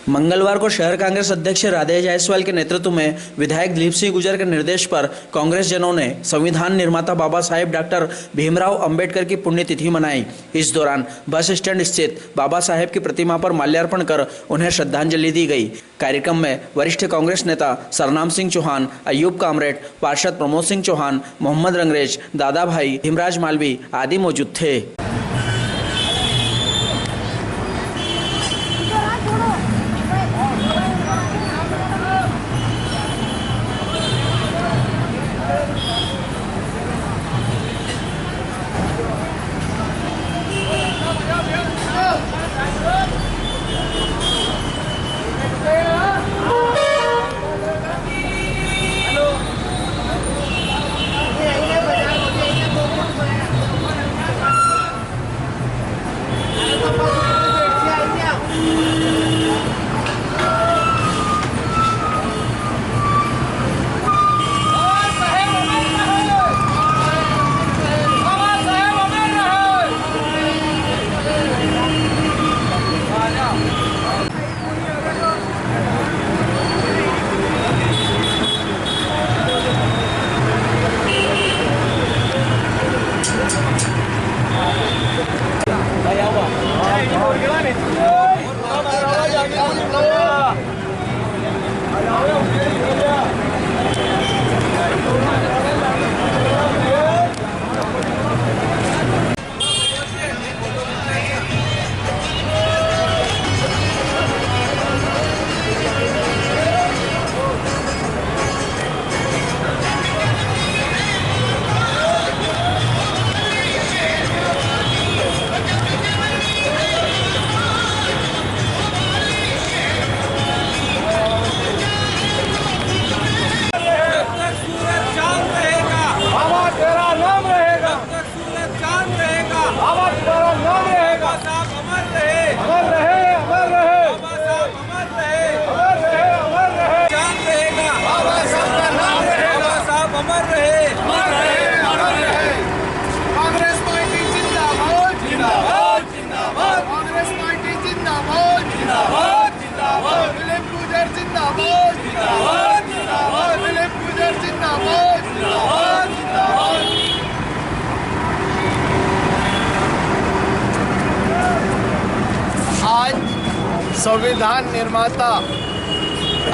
मंगलवार को शहर कांग्रेस अध्यक्ष राधे जायसवाल के नेतृत्व में विधायक दिलीप सिंह गुर्जर के निर्देश पर कांग्रेस जनों ने संविधान निर्माता बाबा साहेब डॉक्टर भीमराव अंबेडकर की पुण्यतिथि मनाई। इस दौरान बस स्टैंड स्थित बाबा साहेब की प्रतिमा पर माल्यार्पण कर उन्हें श्रद्धांजलि दी गई। कार्यक्रम में वरिष्ठ कांग्रेस नेता सरनाम सिंह चौहान, अयूब कामरेड, पार्षद प्रमोद सिंह चौहान, मोहम्मद रंगरेज, दादा भाई, हिमराज मालवी आदि मौजूद थे। आज संविधान निर्माता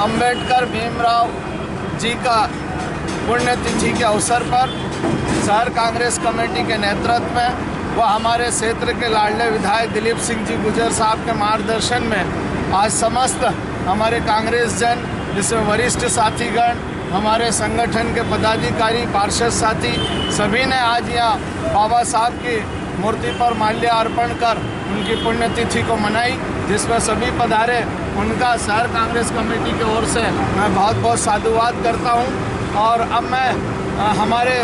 अंबेडकर भीमराव जी का पुण्यतिथि के अवसर पर शहर कांग्रेस कमेटी के नेतृत्व में व हमारे क्षेत्र के लाडले विधायक दिलीप सिंह जी गुर्जर साहब के मार्गदर्शन में आज समस्त हमारे कांग्रेस जन, जिसमें वरिष्ठ साथीगण, हमारे संगठन के पदाधिकारी, पार्षद साथी सभी ने आज यहाँ बाबा साहब की मूर्ति पर माल्यार्पण कर उनकी पुण्यतिथि को मनाई, जिसमें सभी पधारे। उनका शहर कांग्रेस कमेटी की ओर से मैं बहुत बहुत साधुवाद करता हूँ। और अब मैं हमारे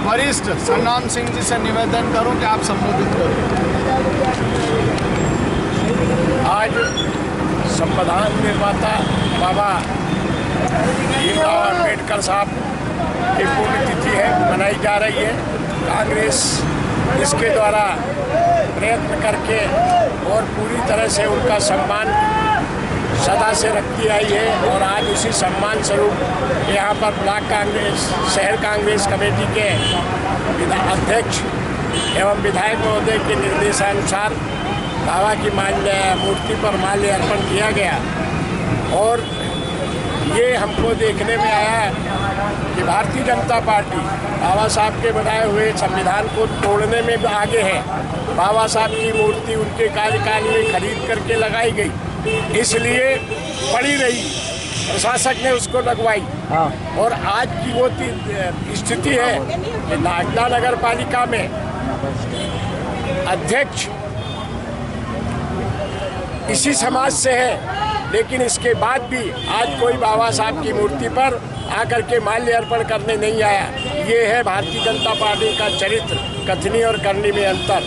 वरिष्ठ सरनाम सिंह जी से निवेदन करूं कि आप संबोधित करें। आज संविधान निर्माता बाबा भीमराव अंबेडकर साहब की पुण्यतिथि है, मनाई जा रही है। कांग्रेस इसके द्वारा प्रयत्न करके और पूरी तरह से उनका सम्मान सदा से रखती आई है। और आज उसी सम्मान स्वरूप यहाँ पर ब्लॉक कांग्रेस, शहर कांग्रेस कमेटी के अध्यक्ष एवं विधायक महोदय के निर्देशानुसार बाबा की मूर्ति पर माल्यार्पण किया गया। और ये हमको देखने में आया कि भारतीय जनता पार्टी बाबा साहब के बनाए हुए संविधान को तोड़ने में आगे है। बाबा साहब की मूर्ति उनके कार्यकाल में खरीद करके लगाई गई, इसलिए पड़ी रही, प्रशासक ने उसको लगवाई। और आज की वो स्थिति है कि नागदा नगर पालिका में अध्यक्ष इसी समाज से है, लेकिन इसके बाद भी आज कोई बाबा साहब की मूर्ति पर आकर के माल्यार्पण करने नहीं आया। ये है भारतीय जनता पार्टी का चरित्र, कथनी और करनी में अंतर।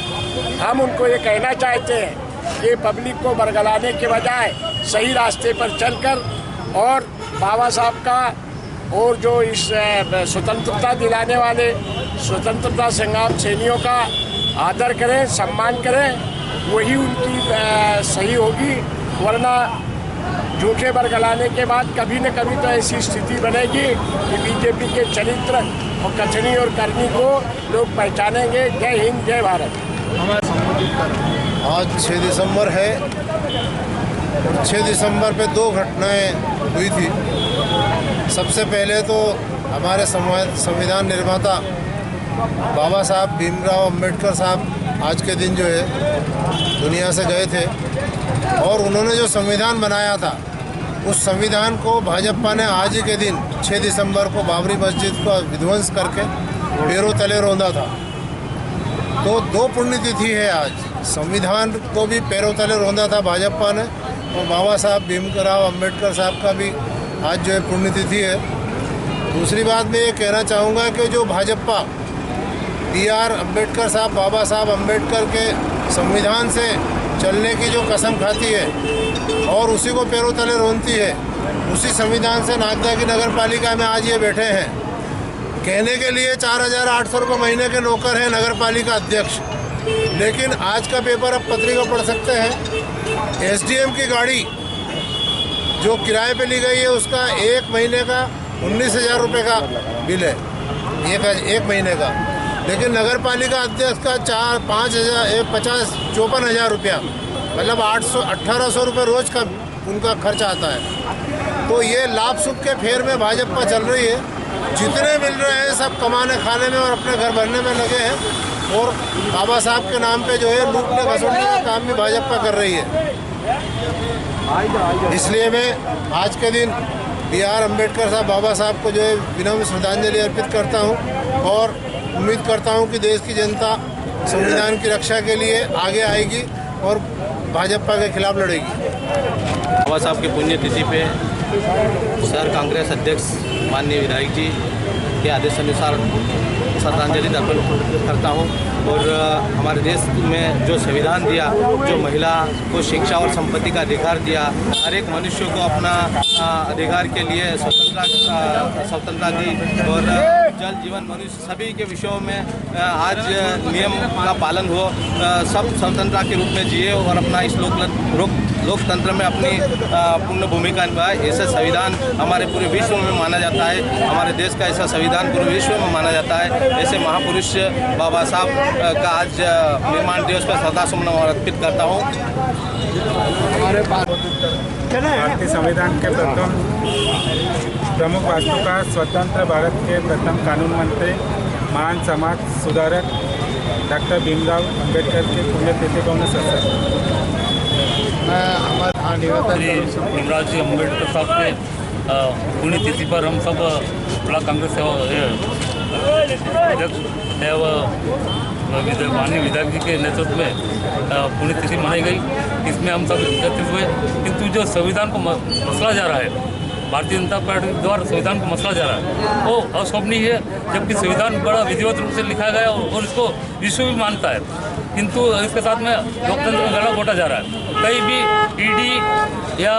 हम उनको ये कहना चाहते हैं कि पब्लिक को बरगलाने के बजाय सही रास्ते पर चलकर और बाबा साहब का और जो इस स्वतंत्रता दिलाने वाले स्वतंत्रता संग्राम सेनानियों का आदर करें, सम्मान करें, वही उनकी सही होगी। वरना झूठे बरगलाने के बाद कभी न कभी तो ऐसी स्थिति बनेगी कि बीजेपी के चरित्र और कचनी और करनी को लोग पहचानेंगे। जय हिंद, जय भारत। आज 6 दिसंबर है। 6 दिसंबर पे 2 घटनाएं हुई थी। सबसे पहले तो हमारे संविधान निर्माता बाबा साहब भीमराव अंबेडकर साहब आज के दिन जो है दुनिया से गए थे और उन्होंने जो संविधान बनाया था उस संविधान को भाजपा ने आज ही के दिन 6 दिसंबर को बाबरी मस्जिद को विध्वंस करके पैरों तले रौंदा था। तो 2 पुण्यतिथि है आज। संविधान को भी पैरों तले रौंदा था भाजपा ने और बाबा साहब भीमराव अंबेडकर साहब का भी आज जो है पुण्यतिथि है। दूसरी बात मैं ये कहना चाहूँगा कि जो भाजपा BR अम्बेडकर साहब, बाबा साहब अम्बेडकर के संविधान से चलने की जो कसम खाती है और उसी को पैरों तले रोनती है, उसी संविधान से नागदा की नगर पालिका में आज ये बैठे हैं। कहने के लिए 4,800 रुपये महीने के नौकर हैं नगर पालिका अध्यक्ष, लेकिन आज का पेपर अब पत्रिका पढ़ सकते हैं। SDM की गाड़ी जो किराए पे ली गई है उसका 1 महीने का 19,000 रुपये का बिल है, एक महीने का। लेकिन नगर पालिका अध्यक्ष का 54,000 रुपया, मतलब 1,800 रुपये रोज़ का उनका खर्च आता है। तो ये लाभ सुख के फेर में भाजपा चल रही है। जितने मिल रहे हैं सब कमाने खाने में और अपने घर भरने में लगे हैं और बाबा साहब के नाम पे जो है लूटने खसोटने का काम भी भाजपा कर रही है। इसलिए मैं आज के दिन BR अम्बेडकर साहब, बाबा साहब को जो है विनम्र श्रद्धांजलि अर्पित करता हूँ और उम्मीद करता हूँ कि देश की जनता संविधान की रक्षा के लिए आगे आएगी और भाजपा के खिलाफ लड़ेगी। बाबा साहब की पुण्यतिथि पे शहर कांग्रेस अध्यक्ष माननीय विधायक जी के आदेशानुसार श्रद्धांजलि अर्पण करता हूँ। और हमारे देश में जो संविधान दिया, जो महिला को शिक्षा और संपत्ति का अधिकार दिया, हर एक मनुष्य को अपना अधिकार के लिए स्वतंत्रता दी और जल जीवन मनुष्य सभी के विषयों में आज नियम का पालन हो, सब स्वतंत्रता के रूप में जिए और अपना इस लोकतंत्र में अपनी पूर्ण भूमिका निभाए। ऐसा संविधान हमारे पूरे विश्व में माना जाता है। हमारे देश का ऐसा संविधान पूरे विश्व में माना जाता है। ऐसे महापुरुष बाबा साहब का आज निर्माण दिवस पर श्रद्धासुमन अर्पित करता हूँ। भारतीय संविधान के प्रथम प्रमुख वास्तुकार, स्वतंत्र भारत के प्रथम कानून मंत्री, महान समाज सुधारक डॉक्टर भीमराव अंबेडकर की पुण्यतिथि को भीमराव जी अम्बेडकर साहब के पुण्यतिथि पर हम सब जिला कांग्रेस अध्यक्ष एवं माननीय विधायक जी के नेतृत्व में पुण्यतिथि मनाई गई। इसमें हम सब एकत्रित हुए, किंतु जो संविधान को मसला जा रहा है, भारतीय जनता पार्टी द्वारा संविधान को मसला जा रहा है, वो अशोभनीय है। जबकि संविधान बड़ा विधिवत रूप से लिखा गया और इसको विश्व भी मानता है, किंतु इसके साथ में लोकतंत्र में गला घोटा जा रहा है। कहीं भी ED या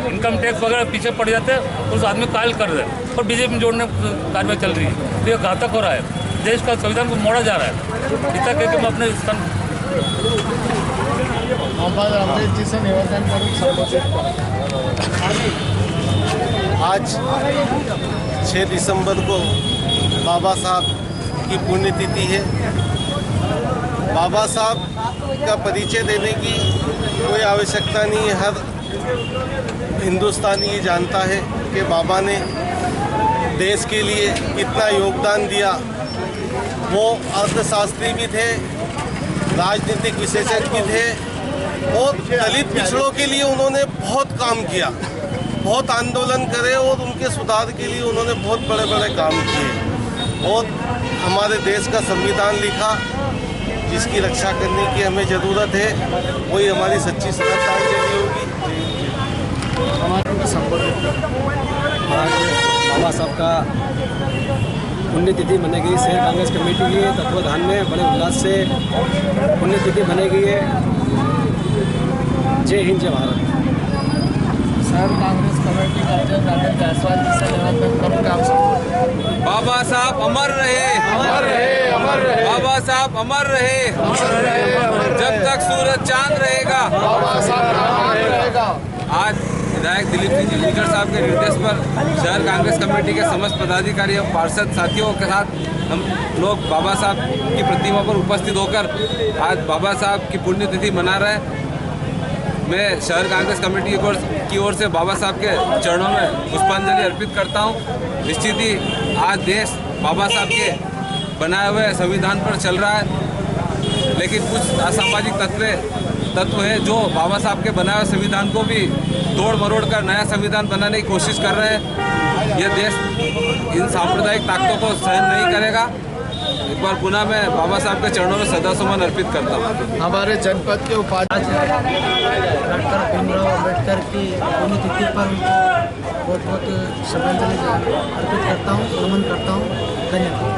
इनकम टैक्स वगैरह पीछे पड़ जाते हैं, उस आदमी कायल कर रहे हैं और बीजेपी में जोड़ने कार्रवाई चल रही है। तो ये घातक हो रहा है, देश का संविधान को मोड़ा जा रहा है। इतना कहकर मैं अपने अमृत जी से निवेदन करूँ संबोधित आज 6 दिसंबर को बाबा साहब की पुण्यतिथि है। बाबा साहब का परिचय देने की कोई आवश्यकता नहीं है। हर हिंदुस्तानी ये जानता है कि बाबा ने देश के लिए कितना योगदान दिया। वो अर्थशास्त्री भी थे, राजनीतिक विशेषज्ञ थे और दलित पिछड़ों के लिए उन्होंने बहुत काम किया, बहुत आंदोलन करे और उनके सुधार के लिए उन्होंने बहुत बड़े बड़े काम किए और हमारे देश का संविधान लिखा जिसकी रक्षा करने की हमें ज़रूरत है। वही हमारी सच्ची श्रद्धांजलि होगी। आज बाबा साहब का पुण्यतिथि मनाई गई। शहर कांग्रेस कमेटी के तत्वाधान में बड़े उल्लास से पुण्यतिथि मनाई गई है। जय हिंद, जय भारत। शहर कांग्रेस कमेटी का अध्यक्ष राधे जायसवाल जी से निवेदन करूँ कि आप बाबा साहब अमर रहे, अमर रहे, अमर रहे। बाबा साहब अमर रहे, अमर रहे, अमर रहे। जब तक सूरज चांद रहेगा, बाबा साहब अमर रहेगा। आज विधायक दिलीप सिंह जी गुर्जर साहब के निर्देश पर शहर कांग्रेस कमेटी के समस्त पदाधिकारी और पार्षद साथियों के साथ हम लोग बाबा साहब की प्रतिमा पर उपस्थित होकर आज बाबा साहब की पुण्यतिथि मना रहे हैं। मैं शहर कांग्रेस कमेटी की ओर से बाबा साहब के चरणों में पुष्पांजलि अर्पित करता हूं। निश्चित ही आज देश बाबा साहब के बनाए हुए संविधान पर चल रहा है, लेकिन कुछ असामाजिक तत्व है जो बाबा साहब के बनाए हुए संविधान को भी तोड़ मरोड़ कर नया संविधान बनाने की कोशिश कर रहे हैं। यह देश इन सांप्रदायिक ताकतों को सहन नहीं करेगा। एक बार पुनः मैं बाबा साहब के चरणों में श्रद्धासुमन अर्पित करता हूँ। हमारे जनपद के उपाध्यक्ष डॉक्टर भीमराव अंबेडकर की पुण्यतिथि पर उनको बहुत बहुत श्रद्धांजलि अर्पित करता हूँ, नमन करता हूँ। धन्यवाद।